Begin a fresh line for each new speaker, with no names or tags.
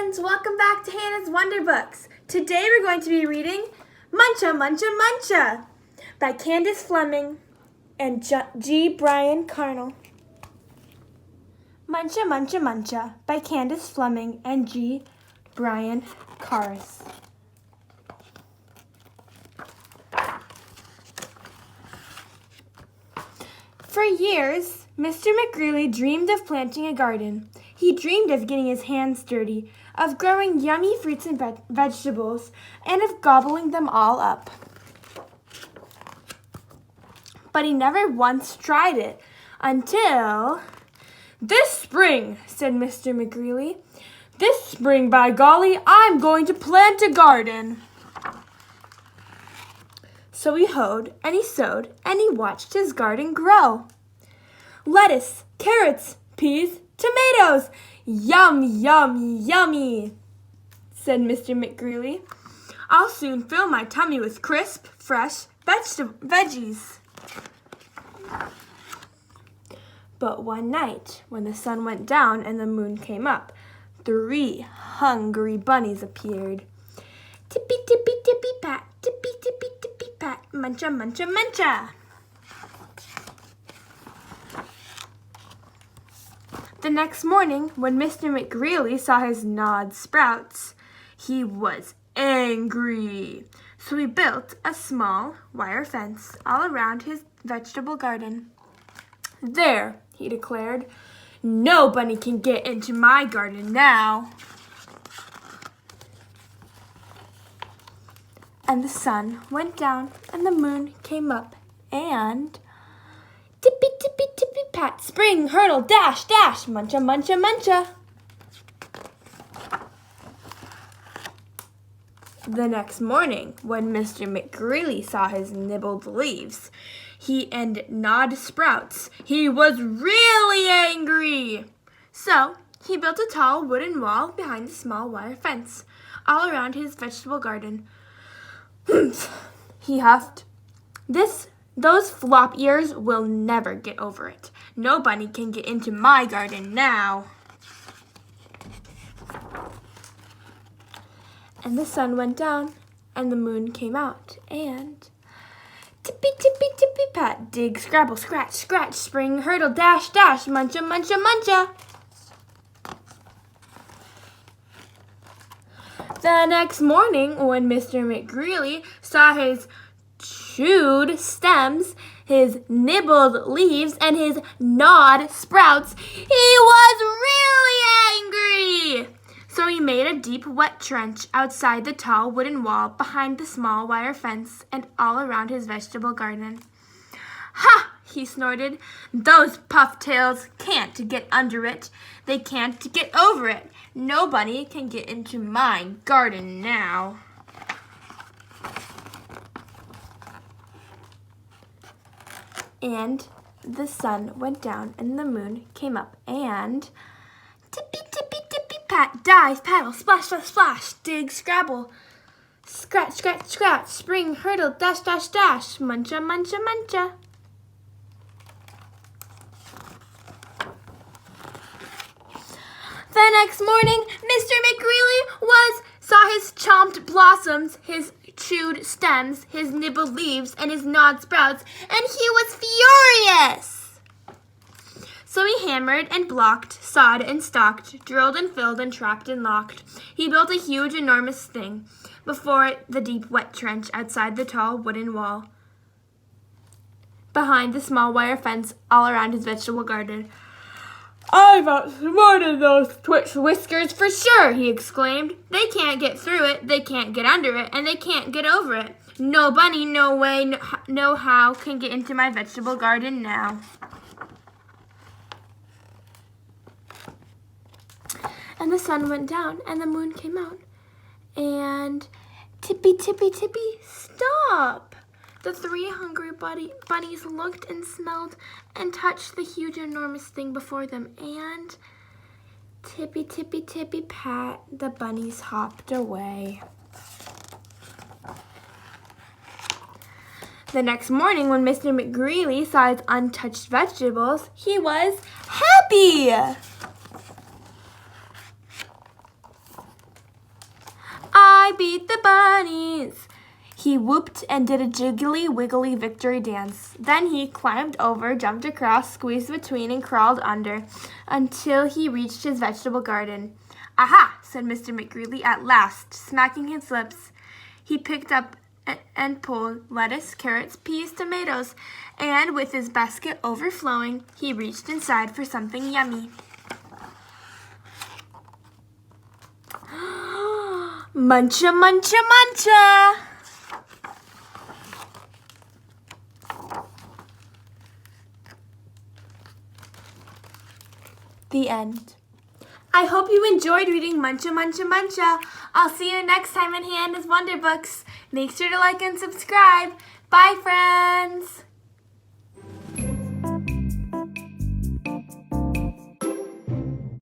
friends, welcome back to Hannah's Wonder Books. Today we're going to be reading Muncha Muncha Muncha by Candace Fleming and G. Brian Carnell. Muncha Muncha Muncha by Candace Fleming and G. Brian Carnell. For years, Mr. McGreely dreamed of planting a garden. He dreamed of getting his hands dirty, of growing yummy fruits and vegetables, and of gobbling them all up. But he never once tried it until... "This spring," said Mr. McGreely. "This spring, by golly, I'm going to plant a garden." So he hoed, and he sowed, and he watched his garden grow. Lettuce, carrots, peas, tomatoes. Yum, yum, yummy, said Mr. McGreely. "I'll soon fill my tummy with crisp, fresh veggies." But one night, when the sun went down and the moon came up, 3 hungry bunnies appeared. Tippy, tippy, tippy, pat, tippy, tippy, tippy, pat, muncha, muncha, muncha. The next morning, when Mr. McGreely saw his gnawed sprouts, he was angry. So he built a small wire fence all around his vegetable garden. "There," he declared, "no bunny can get into my garden now." And the sun went down and the moon came up and... tippy, tippy, tippy, pat, spring, hurdle, dash, dash, muncha, muncha, muncha. The next morning, when Mr. McGreely saw his nibbled leaves and gnawed sprouts, he was really angry. So he built a tall wooden wall behind the small wire fence, all around his vegetable garden. He huffed. Those flop ears will never get over it. No bunny can get into my garden now." And the sun went down, and the moon came out, and... tippy, tippy, tippy, pat, dig, scrabble, scratch, scratch, spring, hurdle, dash, dash, muncha, muncha, muncha. The next morning, when Mr. McGreely saw his chewed stems, his nibbled leaves, and his gnawed sprouts, he was really angry. So he made a deep, wet trench outside the tall wooden wall behind the small wire fence and all around his vegetable garden. "Ha!" he snorted. "Those pufftails can't get under it. They can't get over it. Nobody can get into my garden now." And the sun went down and the moon came up and... tippy, tippy, tippy, pat, dive, paddle, splash, splash, splash, dig, scrabble, scratch, scratch, scratch, spring, hurdle, dash, dash, dash, muncha, muncha, muncha. The next morning, Mr. McGreely saw his chomped blossoms, his chewed stems, his nibbled leaves, and his gnawed sprouts, and he was furious. So he hammered and blocked, sawed and stalked, drilled and filled and trapped and locked. He built a huge, enormous thing before the deep, wet trench outside the tall wooden wall, behind the small wire fence all around his vegetable garden. "I've outsmarted those twitch whiskers for sure," he exclaimed. "They can't get through it, they can't get under it, and they can't get over it. No bunny, no way, no how can get into my vegetable garden now." And the sun went down and the moon came out. And tippy, tippy, tippy, stop! The 3 hungry bunnies looked and smelled and touched the huge, enormous thing before them. And tippy, tippy, tippy, pat, the bunnies hopped away. The next morning, when Mr. McGreely saw his untouched vegetables, he was happy. I beat the bunnies. He whooped and did a jiggly wiggly victory dance. Then he climbed over, jumped across, squeezed between, and crawled under until he reached his vegetable garden. Aha, said Mr. McGreely at last, smacking his lips. He picked up and pulled lettuce, carrots, peas, tomatoes, and with his basket overflowing, he reached inside for something yummy. Muncha Muncha Muncha! The end. I hope you enjoyed reading Muncha Muncha Muncha. I'll see you next time in Hannah's Wonder Books. Make sure to like and subscribe. Bye, friends!